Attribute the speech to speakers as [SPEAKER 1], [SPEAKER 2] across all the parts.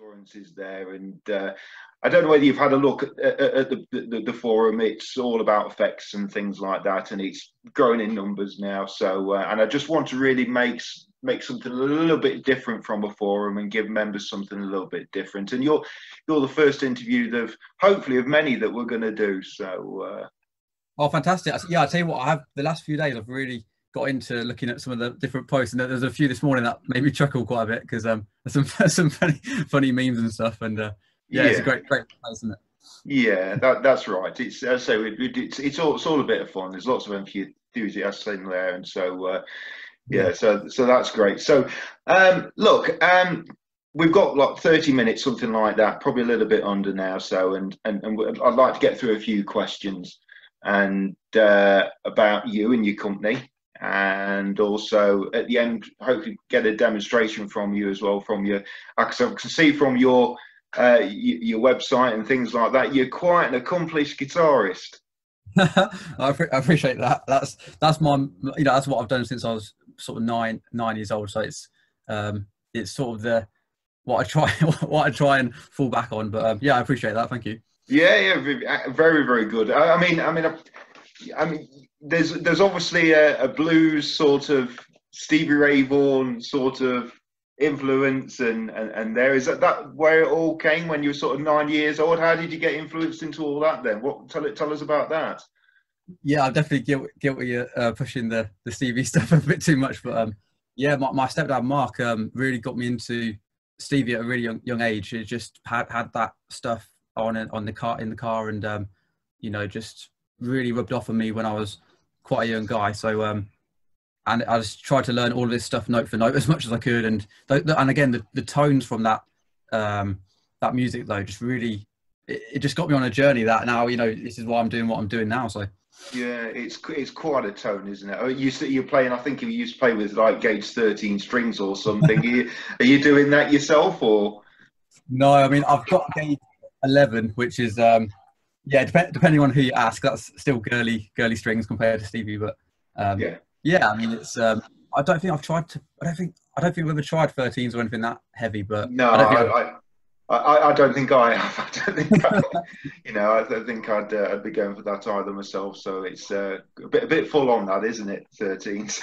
[SPEAKER 1] assurances there. And I don't know whether you've had a look at the forum. It's all about effects and things like that, and it's growing in numbers now. So, and I just want to really make something a little bit different from a forum and give members something a little bit different. And you're the first interview of hopefully of many that we're going to do. So,
[SPEAKER 2] oh, fantastic! Yeah, I tell you what, I have the last few days I've really got into looking at some of the different posts, and there's a few this morning that made me chuckle quite a bit because there's some funny memes and stuff, and yeah, it's a great place, isn't it?
[SPEAKER 1] Yeah, that's right. It's so it's all a bit of fun. There's lots of enthusiasts in there, and so yeah, so that's great. So look, we've got like 30 minutes, something like that, probably a little bit under now. So and I'd like to get through a few questions and about you and your company. And also at the end, hopefully get a demonstration from you as well. From your, I can see from your website and things like that, you're quite an accomplished guitarist.
[SPEAKER 2] I appreciate that. That's my, that's what I've done since I was sort of nine years old. So it's sort of what I try and fall back on. But yeah, I appreciate that. Thank you.
[SPEAKER 1] Yeah, very, very good. I mean, there's obviously a blues sort of Stevie Ray Vaughan sort of influence, and there is that where it all came when you were sort of 9 years old. How did you get influenced into all that then? Tell us about that.
[SPEAKER 2] Yeah, I'm definitely guilty of pushing the Stevie stuff a bit too much, but yeah, my stepdad Mark really got me into Stevie at a really young age. It just had that stuff on in the car, and just really rubbed off on me when I was quite a young guy. So and I just tried to learn all of this stuff note for note as much as I could, and again the tones from that music though just really it just got me on a journey that now this is why I'm doing what I'm doing now. So
[SPEAKER 1] yeah, it's quite a tone, isn't it? You're playing, I think you used to play with like gauge 13 strings or something. Are you doing that yourself or?
[SPEAKER 2] No, I mean I've got gauge 11, which is yeah, depending on who you ask, that's still girly strings compared to Stevie, but yeah, I mean it's I don't think I've ever tried 13s or anything that heavy, but
[SPEAKER 1] no, I don't think I have. I don't think I don't think I'd be going for that either myself. So it's a bit full on that, isn't it? 13s.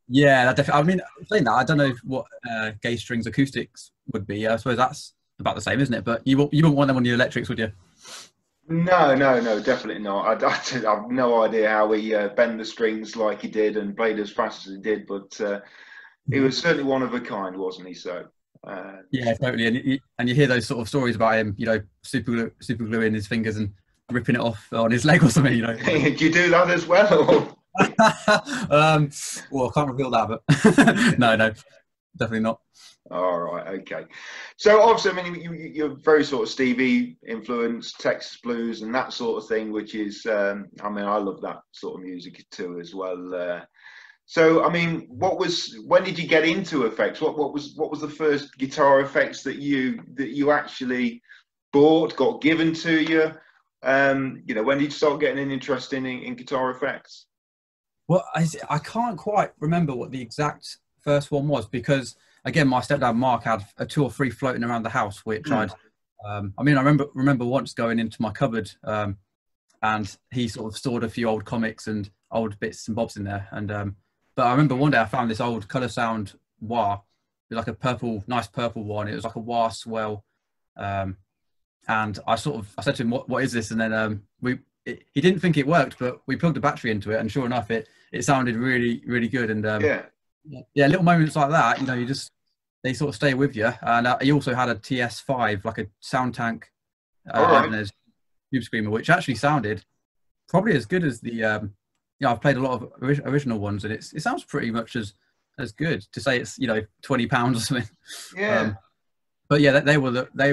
[SPEAKER 2] Yeah, that definitely. I mean, saying that, I don't know what gauge strings acoustics would be. I suppose that's about the same, isn't it? But you wouldn't want them on your electrics, would you?
[SPEAKER 1] No, definitely not. I have no idea how he bent the strings like he did and played as fast as he did, but he was certainly one of a kind, wasn't he? So
[SPEAKER 2] yeah, totally. And you hear those sort of stories about him, super gluing his fingers and ripping it off on his leg or something.
[SPEAKER 1] Do you do that as well?
[SPEAKER 2] Well, I can't reveal that, but no, definitely not.
[SPEAKER 1] All right, okay. So obviously, I mean, you're very sort of Stevie influenced, Texas blues, and that sort of thing, which is, I mean, I love that sort of music too as well. So, I mean, when did you get into effects? What was the first guitar effects that you actually bought, got given to you? When did you start getting an interest in guitar effects?
[SPEAKER 2] Well, I can't quite remember what the exact first one was because, again, my stepdad Mark had 2 or 3 floating around the house, which I mean, I remember once going into my cupboard, and he sort of stored a few old comics and old bits and bobs in there. And but I remember one day I found this old Colour Sound wah. It was like a nice purple one. It was like a wah swell, and I said to him, "What is this?" And then he didn't think it worked, but we plugged a battery into it, and sure enough, it sounded really, really good. And yeah, little moments like that, they sort of stay with you. And he also had a TS5, like a Sound Tank Ibanez Tube Screamer, which actually sounded probably as good as the. I've played a lot of original ones, and it sounds pretty much as good. To say it's £20 or something.
[SPEAKER 1] Yeah.
[SPEAKER 2] But yeah, they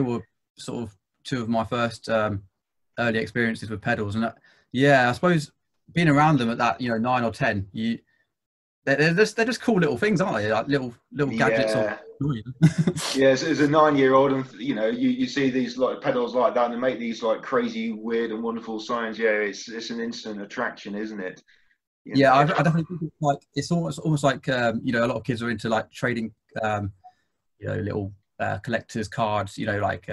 [SPEAKER 2] were sort of 2 of my first early experiences with pedals, and I suppose being around them at that 9 or 10, they're just cool little things, aren't they? Like little gadgets.
[SPEAKER 1] Yes, as a 9-year-old, and you see these like pedals like that, and they make these like crazy, weird, and wonderful sounds. Yeah, it's an instant attraction, isn't it?
[SPEAKER 2] I definitely think it's almost like a lot of kids are into like trading, little collector's cards, you know, like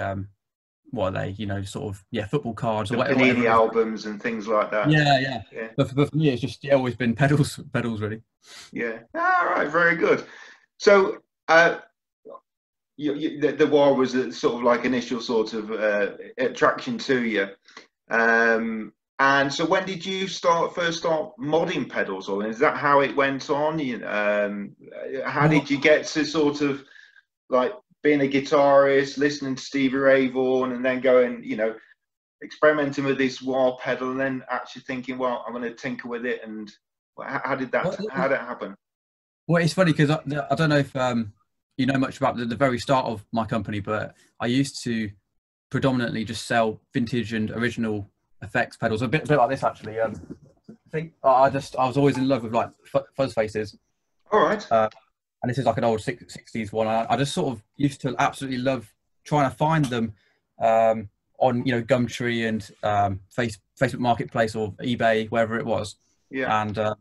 [SPEAKER 2] what are they, you know, sort of, yeah, football cards or
[SPEAKER 1] the
[SPEAKER 2] whatever.
[SPEAKER 1] Panini albums and things like that.
[SPEAKER 2] Yeah. But for me, it's just always been pedals really.
[SPEAKER 1] Yeah. All right. Very good. So the war was a sort of like initial sort of attraction to you. And so when did you first start modding pedals, or is that how it went on? How did you get to sort of like being a guitarist, listening to Stevie Ray Vaughan, and then going, you know, experimenting with this wah pedal, and then actually thinking, well, I'm going to tinker with it? And how did that happen?
[SPEAKER 2] Well, it's funny because I don't know if you know much about the very start of my company, but I used to predominantly just sell vintage and original effects pedals, a bit like this actually. I think I was always in love with like fuzz faces.
[SPEAKER 1] All right.
[SPEAKER 2] And this is like an old 60s one. I just sort of used to absolutely love trying to find them on, you know, Gumtree and Facebook Marketplace or eBay, wherever it was.
[SPEAKER 1] Yeah.
[SPEAKER 2] And I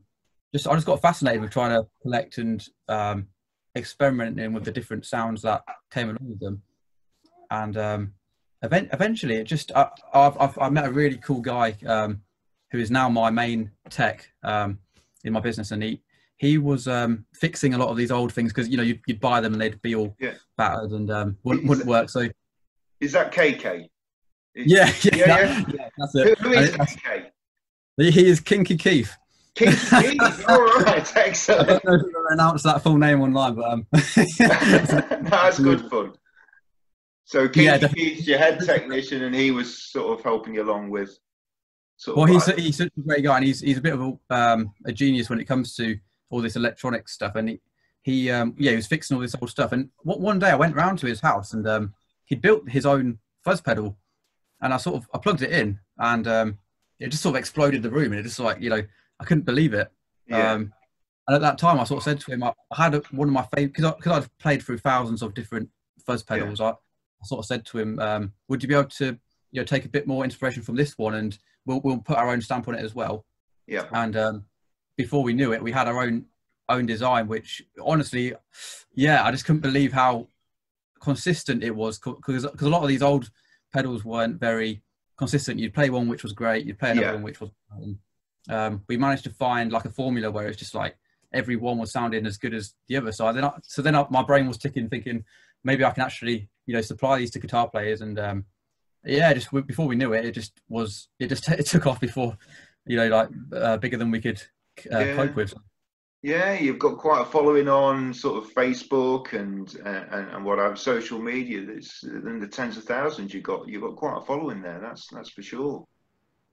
[SPEAKER 2] just got fascinated with trying to collect and experimenting with the different sounds that came along with them. And eventually, it just I met a really cool guy who is now my main tech in my business, and he was fixing a lot of these old things because, you know, you'd buy them and they'd be all battered and wouldn't work. So
[SPEAKER 1] is that KK?
[SPEAKER 2] Yeah, that's it.
[SPEAKER 1] Who is KK?
[SPEAKER 2] He is Kinky Keith.
[SPEAKER 1] Kinky Keith. All right, excellent.
[SPEAKER 2] I don't know if you're going to announce that full name online, but
[SPEAKER 1] that's good fun. So Kinky Keith's your head technician, and he was sort of helping you along with.
[SPEAKER 2] He's such a great guy, and he's a bit of a genius when it comes to all this electronic stuff. And he was fixing all this old stuff. And one day I went round to his house, and he'd built his own fuzz pedal, and I plugged it in, and it just sort of exploded the room, and it just, like, you know, I couldn't believe it.
[SPEAKER 1] Yeah.
[SPEAKER 2] And at that time, I sort of said to him, I had one of my favorite, because I've played through thousands of different fuzz pedals. I sort of said to him, would you be able to, you know, take a bit more inspiration from this one, and we'll put our own stamp on it as well.
[SPEAKER 1] Yeah.
[SPEAKER 2] And before we knew it, we had our own design, which honestly, I just couldn't believe how consistent it was, because a lot of these old pedals weren't very consistent. You'd play one which was great, you'd play another one which was great. We managed to find like a formula where it's just like every one was sounding as good as the other. So then my brain was ticking, thinking maybe I can actually, you know, supply these to guitar players. And just before we knew it, it took off before, you know, like bigger than we could cope with.
[SPEAKER 1] Yeah, you've got quite a following on sort of Facebook and whatever social media. That's in the tens of thousands. You've got quite a following there. That's for sure.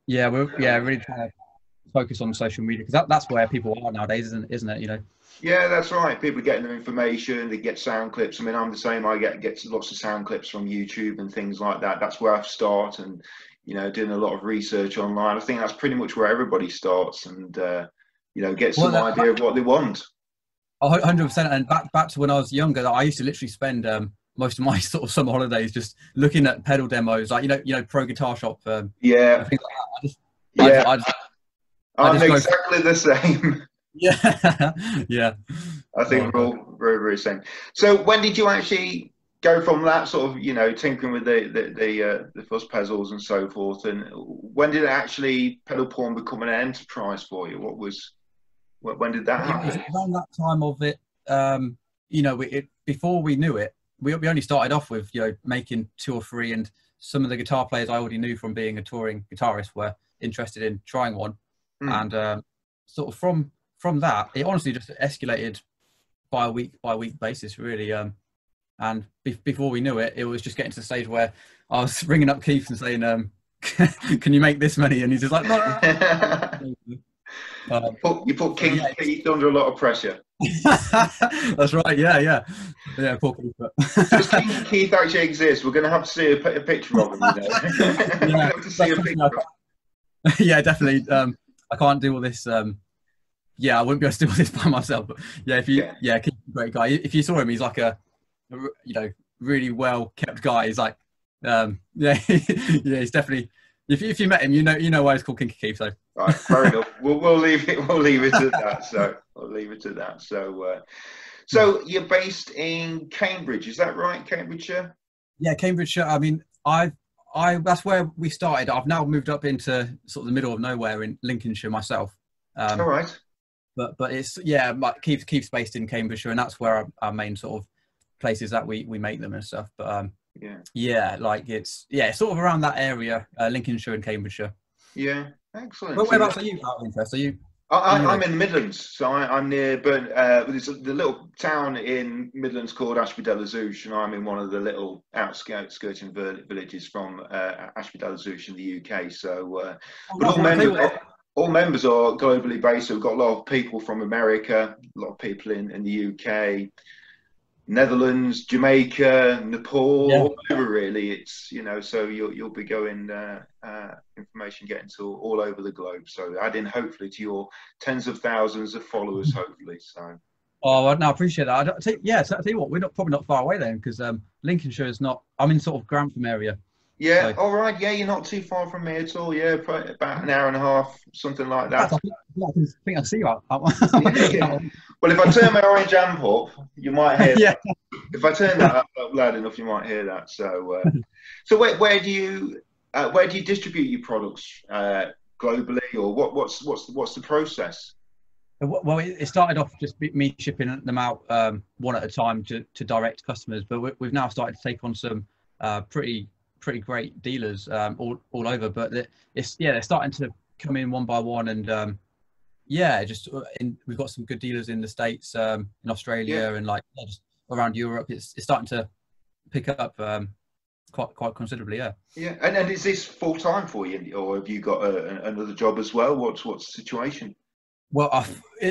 [SPEAKER 2] Yeah, we're really trying to focus on social media, because that's where people are nowadays, isn't it? You know.
[SPEAKER 1] Yeah, that's right. People are getting their information. They get sound clips. I mean, I'm the same. I get lots of sound clips from YouTube and things like that. That's where I start, and, you know, doing a lot of research online. I think that's pretty much where everybody starts, and you know, get some idea of what they want.
[SPEAKER 2] 100%. And back to when I was younger, I used to literally spend most of my sort of summer holidays just looking at pedal demos, like, you know, Pro Guitar Shop.
[SPEAKER 1] I'm exactly the same.
[SPEAKER 2] Yeah.
[SPEAKER 1] I think we're all very, very same. So when did you actually go from that sort of, you know, tinkering with the fuzz pedals and so forth, and when did actually pedal porn become an enterprise for you? When did that happen?
[SPEAKER 2] It was around that time of it. You know, before we knew it, we only started off with, you know, making 2 or 3, and some of the guitar players I already knew from being a touring guitarist were interested in trying one. And sort of from that, it honestly just escalated by a week basis, really. And before we knew it, it was just getting to the stage where I was ringing up Keith and saying, "Can you make this many?" And he's just like, "No."
[SPEAKER 1] You put Keith under a lot of pressure.
[SPEAKER 2] That's right. Yeah. Poor Keith.
[SPEAKER 1] Does Keith actually exist? We're going to have to see a picture of him. You know? Have to see a picture.
[SPEAKER 2] Yeah, definitely. I can't do all this. I wouldn't be able to do all this by myself. But Keith's a great guy. If you saw him, he's like a you know, really well kept guy. He's like, he's definitely. If you met him, you know why he's called Kinky Keith. So
[SPEAKER 1] right, fair enough. We'll leave it at that. So we'll leave it at that. So you're based in Cambridge, is that right? Cambridgeshire?
[SPEAKER 2] Yeah, Cambridgeshire. I mean, that's where we started. I've now moved up into sort of the middle of nowhere in Lincolnshire myself.
[SPEAKER 1] All right.
[SPEAKER 2] But it's, yeah, like Keith's based in Cambridgeshire, and that's where our main sort of places that we make them and stuff. But yeah, like it's sort of around that area, Lincolnshire and Cambridgeshire.
[SPEAKER 1] Yeah, excellent.
[SPEAKER 2] But whereabouts are you, out of interest? Are you?
[SPEAKER 1] I'm in the Midlands, so I'm near there's the little town in Midlands called Ashby-de-la-Zouch, and I'm in one of the little skirting villages from Ashby-de-la-Zouch in the UK. So, but all members are globally based. So we've got a lot of people from America, a lot of people in the UK, Netherlands, Jamaica, Nepal, all over really. It's, you know, so you'll be going information getting to all over the globe. So adding hopefully to your tens of thousands of followers, hopefully. So.
[SPEAKER 2] Oh, no, I appreciate that. So I tell you what, we're probably not far away then, because Lincolnshire is not. I'm in sort of Grantham area.
[SPEAKER 1] Yeah, so. All right. Yeah, you're not too far from me at all. Yeah, probably about an hour and a half, something like that.
[SPEAKER 2] I think I see you out.
[SPEAKER 1] Yeah. Well, if I turn my orange amp up, you might hear.
[SPEAKER 2] Yeah.
[SPEAKER 1] That. If I turn that up loud enough, you might hear that. So, so where do you distribute your products globally, or what's the process?
[SPEAKER 2] Well, it started off just me shipping them out one at a time to direct customers, but we've now started to take on some pretty great dealers all over. But they're starting to come in one by one, and we've got some good dealers in the States, in Australia, and just around Europe. It's starting to pick up quite considerably.
[SPEAKER 1] Yeah. And is this full time for you, or have you got another job as well? What's the situation?
[SPEAKER 2] Well,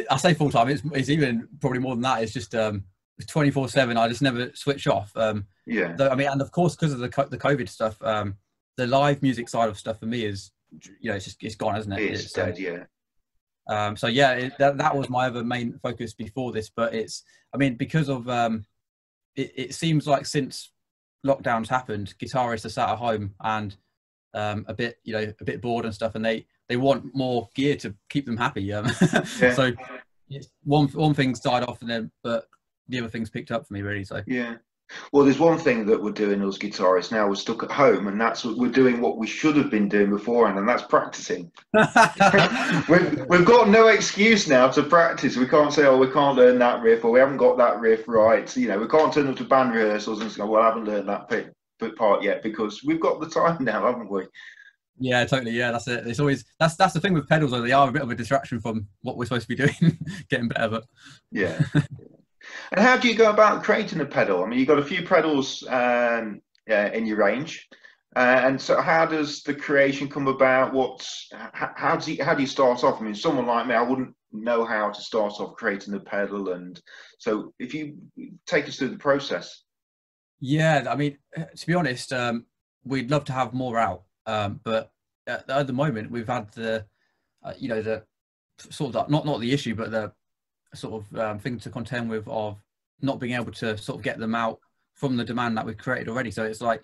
[SPEAKER 2] I say full time. It's even probably more than that. It's just 24/7. I just never switch off. I mean, and of course, because of the COVID stuff, the live music side of stuff for me is, it's gone, isn't it?
[SPEAKER 1] It's dead.
[SPEAKER 2] So that was my other main focus before this, but because of it seems like since lockdowns happened, guitarists are sat at home and a bit bored and stuff, and they want more gear to keep them happy. So one thing's died off, but the other thing's picked up for me, really. So
[SPEAKER 1] well, there's one thing that we're doing as guitarists now. We're stuck at home, and that's what we're doing. What we should have been doing beforehand, and that's practicing. we've got no excuse now to practice. We can't say, we can't learn that riff, or we haven't got that riff right. We can't turn up to band rehearsals and say, well, I haven't learned that part yet, because we've got the time now, haven't we?
[SPEAKER 2] Yeah, totally. Yeah, that's it. It's always that's the thing with pedals, though. They are a bit of a distraction from what we're supposed to be doing, getting better. But
[SPEAKER 1] yeah. And how do you go about creating a pedal? I mean, you've got a few pedals in your range, and so how does the creation come about? How do you start off? I mean, someone like me, I wouldn't know how to start off creating a pedal, and so if you take us through the process.
[SPEAKER 2] Yeah, I mean, to be honest, we'd love to have more out, but at the moment we've had the sort of not the issue, but the sort of thing to contend with of not being able to sort of get them out from the demand that we've created already. So it's like,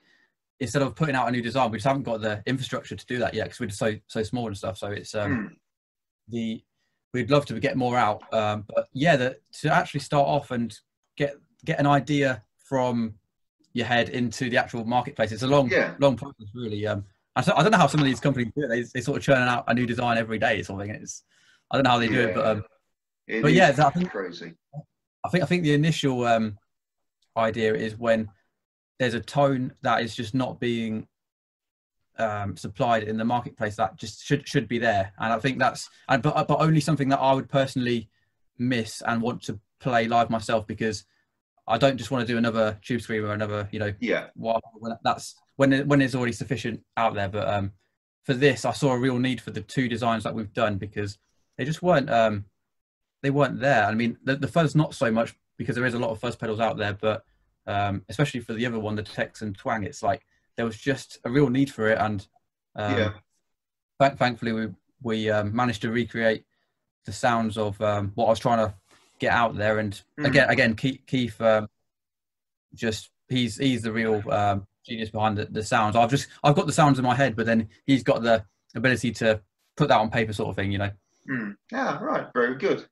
[SPEAKER 2] instead of putting out a new design, we just haven't got the infrastructure to do that yet, because we're just so small and stuff. So it's we'd love to get more out, but to actually start off and get an idea from your head into the actual marketplace, it's a long process, really. I don't know how some of these companies do it. They sort of churn out a new design every day or something. I don't know how they do it, but I think
[SPEAKER 1] crazy.
[SPEAKER 2] I think the initial idea is when there's a tone that is just not being supplied in the marketplace that just should be there, and I think but only something that I would personally miss and want to play live myself, because I don't just want to do another Tube Screamer or another when there's already sufficient out there. But for this, I saw a real need for the two designs that we've done, because they just weren't there. I mean, the fuzz not so much, because there is a lot of fuzz pedals out there, but especially for the other one, the Texan Twang, it's like there was just a real need for it, and thankfully we managed to recreate the sounds of what I was trying to get out there. And again, Keith just he's the real genius behind the sounds. I've got the sounds in my head, but then he's got the ability to put that on paper, sort of thing.
[SPEAKER 1] Yeah, right. Very good.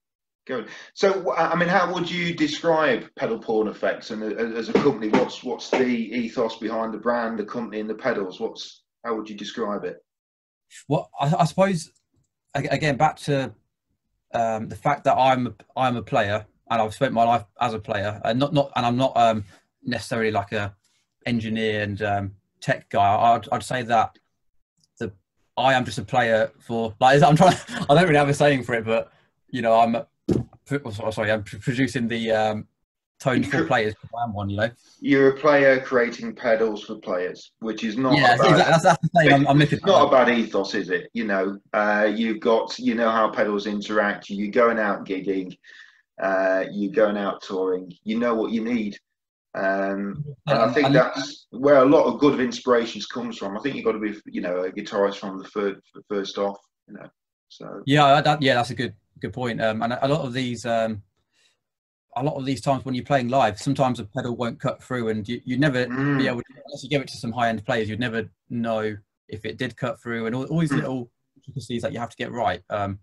[SPEAKER 1] Good. So, I mean, how would you describe Pedal Porn Effects, and as a company, what's the ethos behind the brand, the company, and the pedals? How would you describe it?
[SPEAKER 2] Well, I suppose again back to the fact that I'm a player, and I've spent my life as a player, and I'm not necessarily like a engineer and tech guy. I'd say that I am just a player for, like, I don't really have a saying for it, but you know, I'm producing the tones for players. I'm one, you know.
[SPEAKER 1] You're a player creating pedals for players, which is not
[SPEAKER 2] exactly. That's the thing. I'm
[SPEAKER 1] it's not a bad ethos, is it? You know, you've got, you know, how pedals interact. You're going out gigging, you're going out touring. You know what you need. And I think that's where a lot of good inspirations comes from. I think you've got to be, you know, a guitarist from the first off, you know. So
[SPEAKER 2] that's a good point. And a lot of these times when you're playing live, sometimes a pedal won't cut through, and you never be able to, unless you give it to some high end players, you'd never know if it did cut through, and all these little intricacies that you have to get right. And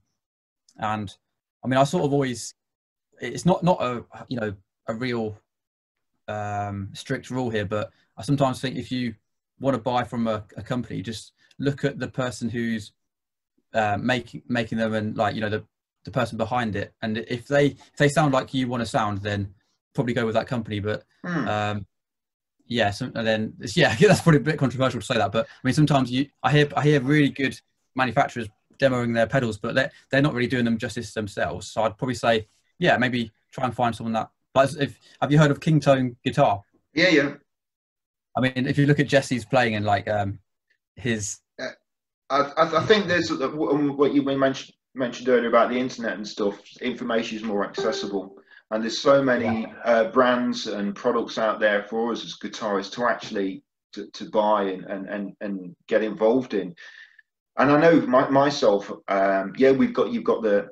[SPEAKER 2] I mean, I sort of always, it's not a, you know, a real strict rule here, but I sometimes think if you want to buy from a company, just look at the person who's making them, and, like, you know, the person behind it, and if they sound like you want to sound, then probably go with that company. But and then that's probably a bit controversial to say that, but I mean, sometimes I hear really good manufacturers demoing their pedals, but they're not really doing them justice themselves. So I'd probably say, maybe try and find someone that. But have you heard of King Tone Guitar?
[SPEAKER 1] Yeah.
[SPEAKER 2] I mean, if you look at Jesse's playing and like his,
[SPEAKER 1] I think there's what you mentioned earlier about the internet and stuff. Information is more accessible, and there's so many brands and products out there for us as guitarists to actually to buy and get involved in. And I know myself, you've got the,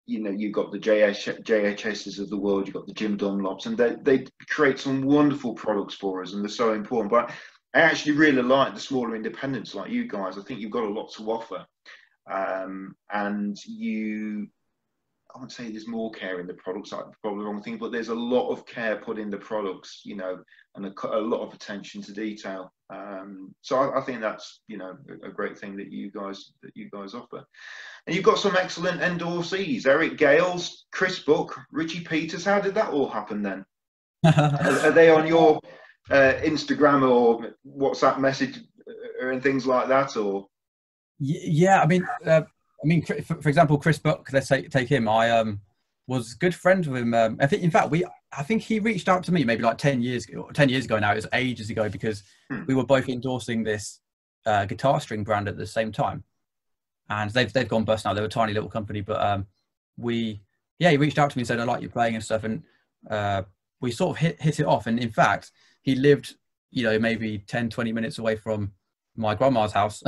[SPEAKER 1] you know, you've got the JHSs of the world, you've got the Jim Dunlops, and they create some wonderful products for us, and they're so important. But I actually really like the smaller independents like you guys. I think you've got a lot to offer, and I wouldn't say there's more care in the products, that's probably the wrong thing, but there's a lot of care put in the products, you know, and a lot of attention to detail. So I think that's, you know, a great thing that you guys offer. And you've got some excellent endorsees: Eric Gales, Chris Buck, Richie Peters. How did that all happen then? Are they on your Instagram or WhatsApp message and things like that, or?
[SPEAKER 2] Yeah, I mean, for example, Chris Buck, let's take him. I was good friends with him. I think he reached out to me maybe like 10 years ago now. It was ages ago, because we were both endorsing this guitar string brand at the same time, and they've gone bust now. They were a tiny little company, but he reached out to me and said, I like your playing and stuff, and we sort of hit it off. And in fact, he lived, you know, maybe 10-20 minutes away from my grandma's house.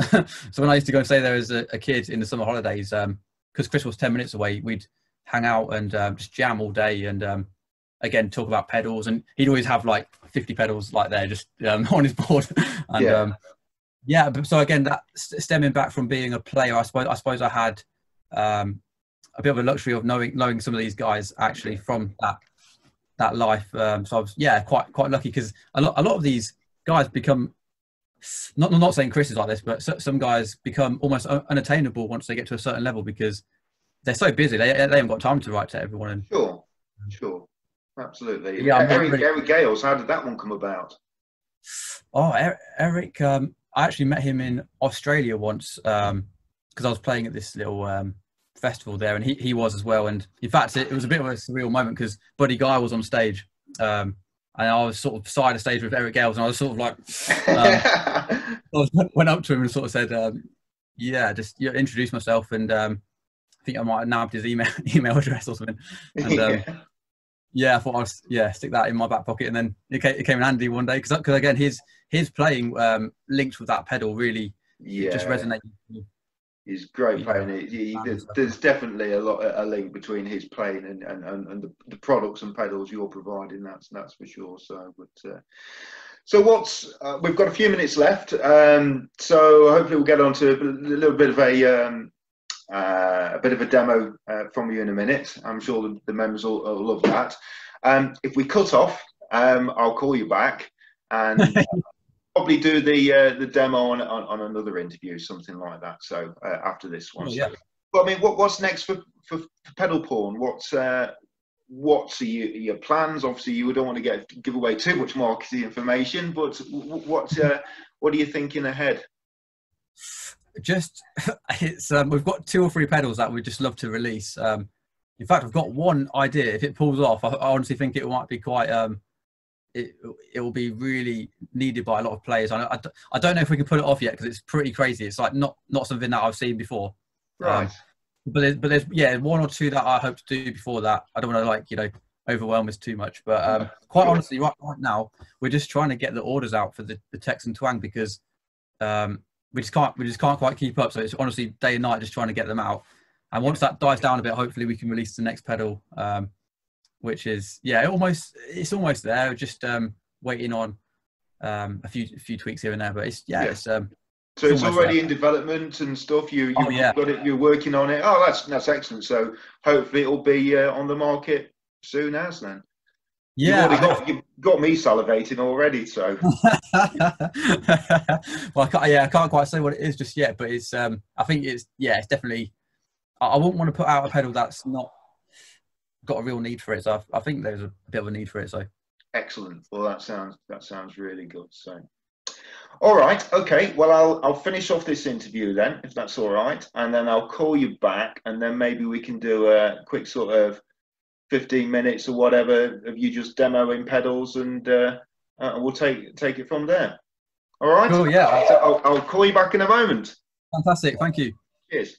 [SPEAKER 2] So when I used to go and stay there as a kid in the summer holidays, because Chris was 10 minutes away, we'd hang out and just jam all day, and again, talk about pedals. And he'd always have like 50 pedals like there just on his board. And but so again, that stemming back from being a player, I suppose I had a bit of a luxury of knowing some of these guys actually from that life. So I was quite lucky, because a lot of these guys become, not saying Chris is like this, but some guys become almost unattainable once they get to a certain level, because they're so busy. They haven't got time to write to everyone. And
[SPEAKER 1] Sure, absolutely.
[SPEAKER 2] Yeah,
[SPEAKER 1] Eric Gales, how did that one come about?
[SPEAKER 2] Oh, Eric, I actually met him in Australia once, because I was playing at this little festival there, and he was as well. And in fact, it was a bit of a surreal moment, because Buddy Guy was on stage, and I was sort of side of stage with Eric Gales, and I was sort of like, I went up to him and sort of said, just introduce myself, and I think I might have nabbed his email address or something. And I thought I'd stick that in my back pocket, and then it came in handy one day, because again, his playing linked with that pedal really just resonated.
[SPEAKER 1] He's great playing it. There's definitely a link between his playing and the products and pedals you're providing. That's for sure. So, so we've got a few minutes left. So hopefully we'll get on to a little bit of a bit of a demo from you in a minute. I'm sure the members will love that. If we cut off, I'll call you back and probably do the demo on another interview, something like that. So after this one.
[SPEAKER 2] Oh, yeah.
[SPEAKER 1] But I mean, what's next for pedal porn? What's your plans? Obviously, you don't want to give away too much marketing information, but what are you thinking ahead?
[SPEAKER 2] Just it's we've got 2 or 3 pedals that we'd just love to release. In fact, I've got one idea. If it pulls off, I honestly think it might be quite it will be really needed by a lot of players. I don't know if we can pull it off yet because it's pretty crazy. It's like not something that I've seen before.
[SPEAKER 1] Right.
[SPEAKER 2] But there's 1 or 2 that I hope to do before that. I don't want to overwhelm us too much. But quite honestly, right now we're just trying to get the orders out for the Texan Twang because we just can't quite keep up. So it's honestly day and night just trying to get them out. And once that dies down a bit, hopefully we can release the next pedal, which is it's almost there. We're just waiting on a few tweaks here and there. But
[SPEAKER 1] so it's already in development and stuff. You've got it. You're working on it. Oh, that's excellent. So hopefully it'll be on the market soon as then.
[SPEAKER 2] Yeah,
[SPEAKER 1] you've got me salivating already. So
[SPEAKER 2] well, I can't quite say what it is just yet, but it's I think it's definitely. I wouldn't want to put out a pedal that's not got a real need for it. So I think there's a bit of a need for it. So
[SPEAKER 1] excellent. Well, that sounds really good. So. All right. Okay. Well, I'll finish off this interview then, if that's all right, and then I'll call you back, and then maybe we can do a quick sort of 15 minutes or whatever of you just demoing pedals, and we'll take it from there. All right.
[SPEAKER 2] Cool. Yeah.
[SPEAKER 1] So I'll call you back in a moment.
[SPEAKER 2] Fantastic. Thank you.
[SPEAKER 1] Cheers.